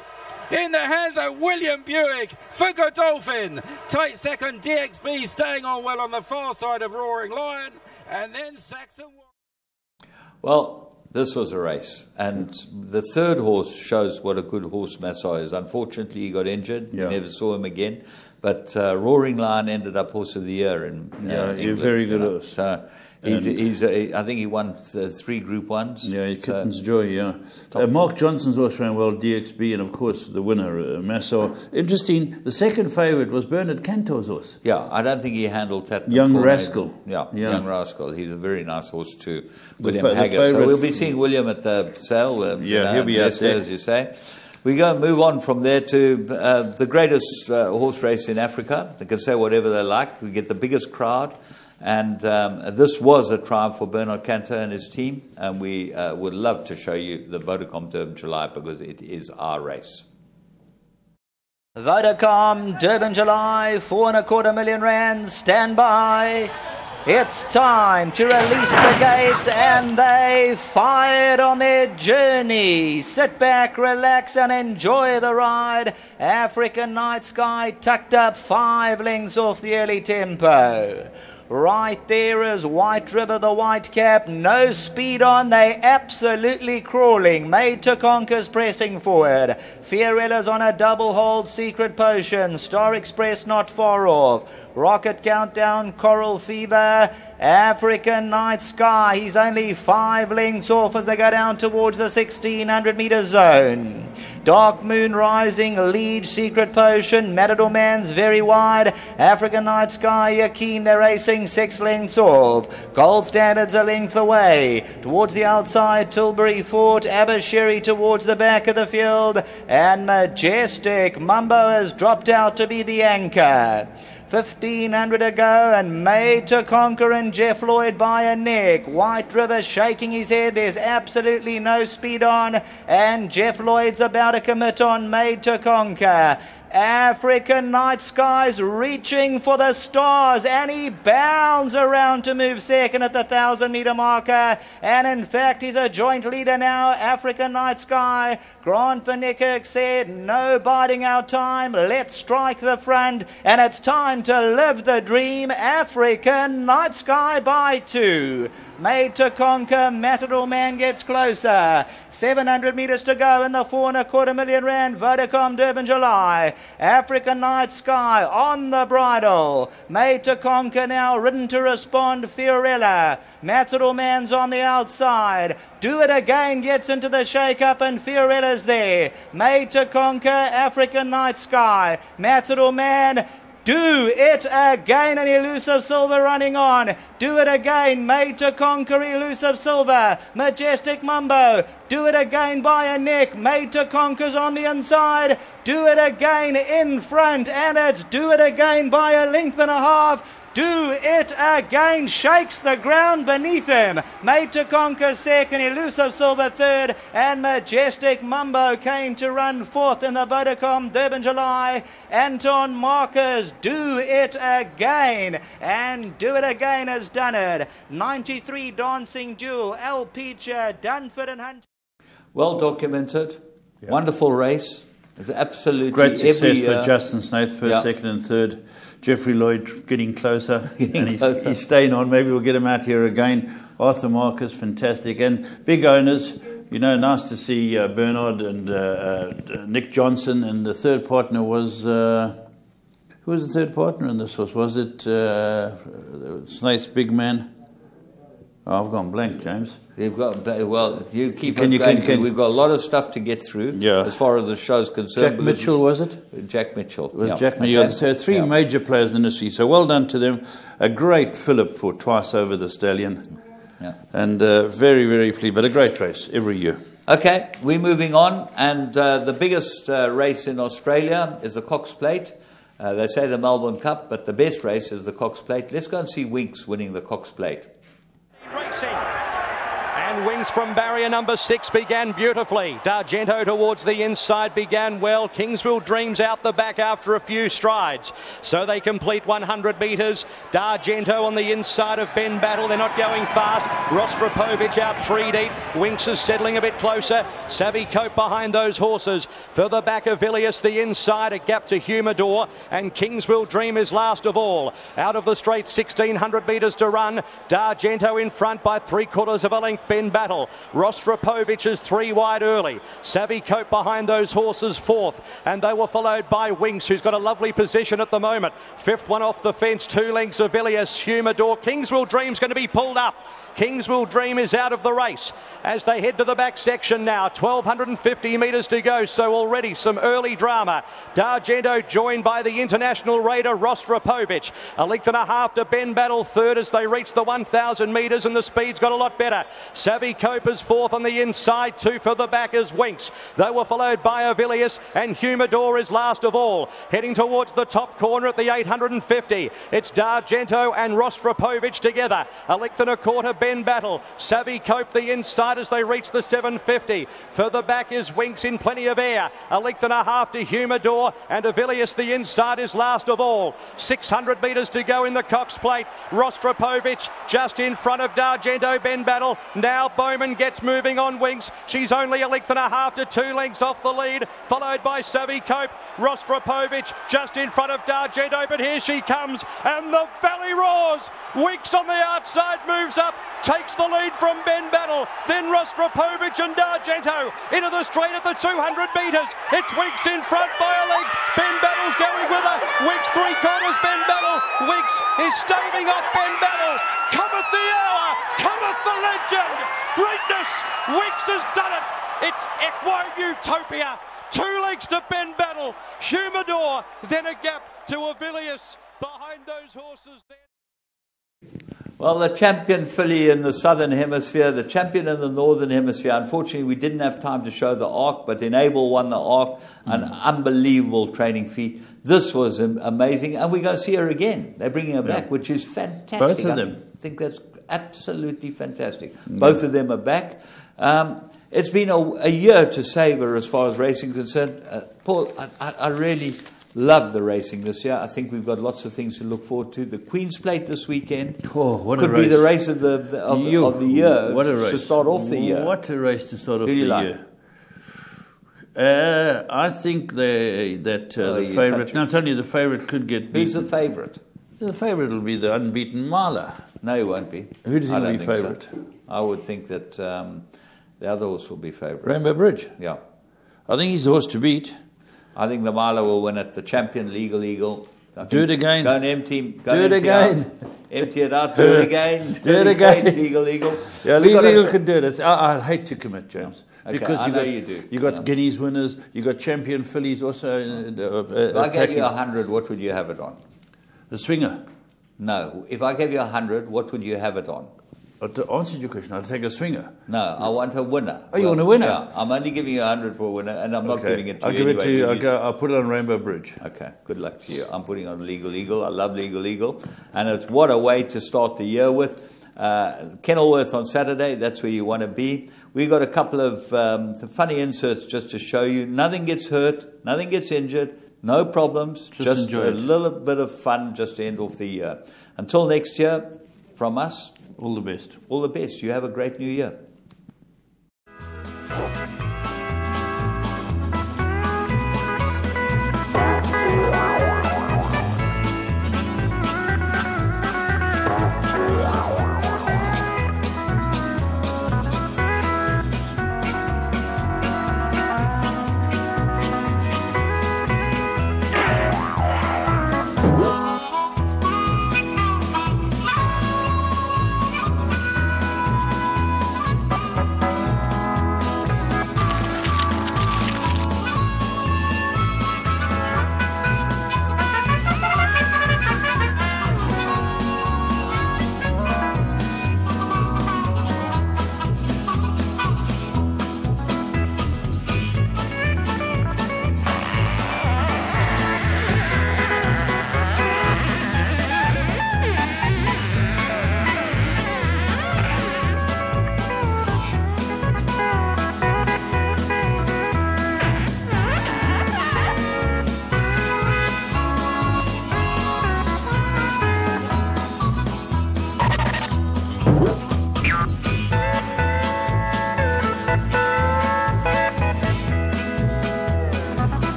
in the hands of William Buick for Godolphin. Tight second, DXB staying on well on the far side of Roaring Lion, and then Saxon. Well, this was a race, and the 3rd horse shows what a good horse Massar is. Unfortunately, he got injured. Yeah. We never saw him again. But Roaring Lion ended up Horse of the Year in England. He's very good horse. So I think he won 3 Group 1s. Yeah, Kitten's Joy, yeah. Mark Johnson's horse ran well, DXB, and of course the winner, Massar. Interesting, the second favourite was Bernard Cantor's horse. Yeah, I don't think he handled that. Young Rascal. Yeah, Yeah. Young Rascal. He's a very nice horse too. The William Haggis. So we'll be seeing William at the sale. He'll be out there, as you say. We go and move on from there to the greatest horse race in Africa. They can say whatever they like. We get the biggest crowd. And this was a triumph for Bernard Cantor and his team. And we would love to show you the Vodacom Durban July because it is our race. Vodacom Durban July, 4.25 million rand. Stand by. It's time to release the gates, and they fired on their journey. Sit back, relax, and enjoy the ride. African Night Sky tucked up 5 lengths off the early tempo. Right there is White River, the white cap. No speed on, they absolutely crawling. Made to Conquer's pressing forward. Fiorella's on a double hold, Secret Potion. Star Express not far off. Rocket Countdown, Coral Fever. African Night Sky, he's only 5 lengths off as they go down towards the 1600 metre zone. Dark Moon Rising, lead Secret Potion. Matador Man's very wide. African Night Sky, Yakin, they're racing 6 lengths off. Gold Standard's a length away. Towards the outside, Tilbury Fort. Abashiri towards the back of the field. And Majestic Mumbo has dropped out to be the anchor. 1500 to go, and Made to Conquer and Jeff Lloyd by a neck. White River shaking his head. There's absolutely no speed on, and Jeff Lloyd's about to commit on Made to Conquer. African Night Skies reaching for the stars, and he bounds around to move second at the 1,000-meter marker, and in fact he's a joint leader now. African Night Sky, Grant van Niekerk said, no biding our time, let's strike the front, and it's time to live the dream. African Night Sky by 2. Made to Conquer, Matador Man gets closer. 700 metres to go in the 4.25 million rand Vodacom Durban July. African Night Sky on the bridle. Made to Conquer now, ridden to respond, Fiorella. Matador Man's on the outside. Do It Again gets into the shake-up, and Fiorella's there. Made to Conquer, African Night Sky. Matador Man, Do It Again, and Elusive Silver running on. Do It Again, Made to Conquer, Elusive Silver. Majestic Mumbo, Do It Again by a neck. Made to Conquer's on the inside. Do It Again in front, and it's Do It Again by a length and a half. Do It Again shakes the ground beneath him. Made to Conquer second, Elusive Silver third, and Majestic Mumbo came to run fourth in the Vodacom Durban July. Anton Marcus, Do It Again, and Do It Again has done it. 93 Dancing Jewel, El Peacher, Dunford and Hunt. Well documented, wonderful race. It's absolutely great success every year. for Justin Snaith, first, second and third. Jeffrey Lloyd getting closer, and he's staying on. Maybe we'll get him out here again. Arthur Marcus, fantastic. And big owners, you know, nice to see Bernard and Nick Johnson. And the third partner was, who was the third partner in this horse? Was it Snaith's big man? Oh, I've gone blank, James. You've got, well, you keep on going. We've got a lot of stuff to get through as far as the show's concerned. Jack Mitchell, was it? Jack Mitchell. It was Jack Mitchell. So three major players in the industry. So well done to them. A great fillip for Twice Over the Stallion. And very, very pleased. But a great race every year. Okay, we're moving on. And the biggest race in Australia is the Cox Plate. They say the Melbourne Cup, but the best race is the Cox Plate. Let's go and see Winks winning the Cox Plate. Racing. And Wings from barrier number 6 began beautifully. D'Argento towards the inside began well. Kingsville Dreams out the back after a few strides. So they complete 100 metres. D'Argento on the inside of Ben Battle. They're not going fast. Rostropovich out 3 deep. Winks is settling a bit closer. Savvy Cope behind those horses. Further back of Villiers the inside. A gap to Humidor. And Kingsville Dream is last of all. Out of the straight, 1,600 metres to run. D'Argento in front by 3/4 of a length. Ben Battle. Rostropovich is 3 wide early. Savvy Cope behind those horses 4th, and they were followed by Winks, who's got a lovely position at the moment. 5th one off the fence, 2 lengths of Villiers. Humidor. Kingsville Dream's going to be pulled up. Kingsville Dream is out of the race as they head to the back section now. 1,250 metres to go, so already some early drama. D'Argento joined by the international raider Rostropovich. A length and a half to Ben Battle, 3rd as they reach the 1,000 metres, and the speed's got a lot better. Savvy Cope is 4th on the inside, 2 for the back as Winks. They were followed by Avilius, and Humidor is last of all. Heading towards the top corner at the 850. It's D'Argento and Rostropovich together. A length and a quarter Ben Battle. Savvy Cope the inside as they reach the 750. Further back is Winks in plenty of air. A length and a half to Humidor, and Avilius the inside is last of all. 600 metres to go in the Cox Plate. Rostropovich just in front of D'Argento, Ben Battle. Now Bowman gets moving on Winks. She's only a length and a half to 2 lengths off the lead, followed by Savvy Cope. Rostropovich just in front of D'Argento, but here she comes, and the valley roars. Winks on the outside moves up, takes the lead from Ben Battle, then Rostropovich and D'Argento into the straight at the 200 metres. It's Winks in front by a length. Ben Battle's going with her. Winks 3/4 Ben Battle. Winks is staving off Ben Battle. Cometh the hour, cometh the legend. Greatness, Winks has done it. It's Equine Utopia. 2 lengths to Ben Battle. Humidor, then a gap to Avilius behind those horses there. Well, the champion filly in the southern hemisphere, the champion in the northern hemisphere. Unfortunately, we didn't have time to show the Arc, but Enable won the Arc, an unbelievable training feat. This was amazing, and we're going to see her again. They're bringing her back, which is fantastic. Both of them. I think that's absolutely fantastic. Both of them are back. It's been a year to save her as far as racing is concerned. Paul, I really Love the racing this year. I think we've got lots of things to look forward to. The Queen's Plate this weekend could be the race of the year. What a race to start off the year. What a race to start off the year. I think the favourite. Now, I'm telling you, the favourite could get beaten. Who's the favourite? The favourite will be the unbeaten Marla. No, he won't be. Who does he want to be favourite? So. I would think that the other horse will be favourite. Rainbow Bridge? Yeah. I think he's the horse to beat. I think the Marla will win it. The champion, Legal Eagle. Do it again. Go and empty. Do it again. Empty it out. Do it again. Do it again. Legal Eagle. Yeah, Legal Eagle can do it. I hate to commit, James. Okay, because you do. You got Guineas winners. You got champion fillies also. If I gave you 100, what would you have it on? The swinger. No. If I gave you 100, what would you have it on? To answer your question, I'll take a swinger. No, I want a winner. Oh, you want a winner? Yeah, I'm only giving you 100 for a winner, and I'm not giving it to you. I'll give it to you. I'll put it on Rainbow Bridge. Okay, good luck to you. I'm putting on Legal Eagle. I love Legal Eagle, and it's what a way to start the year with. Kenilworth on Saturday. That's where you want to be. We've got a couple of funny inserts just to show you. Nothing gets hurt. Nothing gets injured. No problems. Just a little bit of fun just to end off the year. Until next year, from us. All the best. All the best. You have a great new year.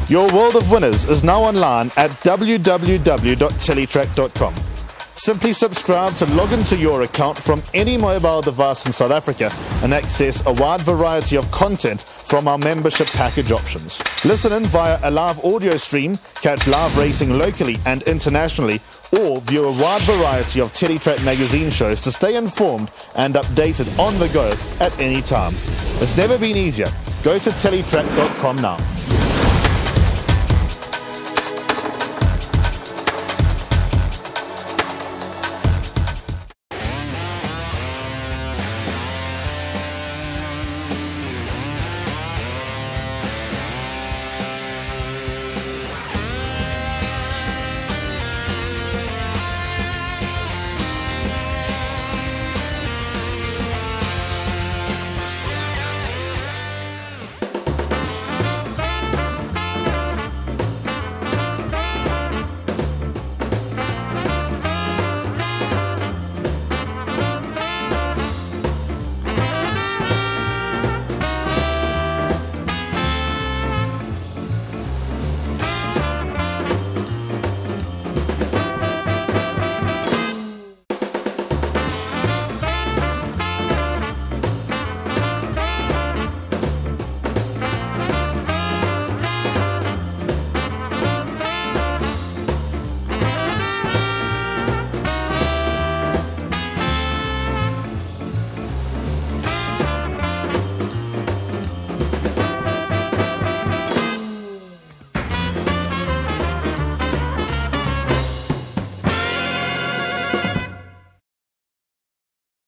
Your world of winners is now online at www.teletrack.com. Simply subscribe to log into your account from any mobile device in South Africa and access a wide variety of content from our membership package options. Listen in via a live audio stream, catch live racing locally and internationally, or view a wide variety of Teletrack magazine shows to stay informed and updated on the go at any time. It's never been easier. Go to teletrack.com now.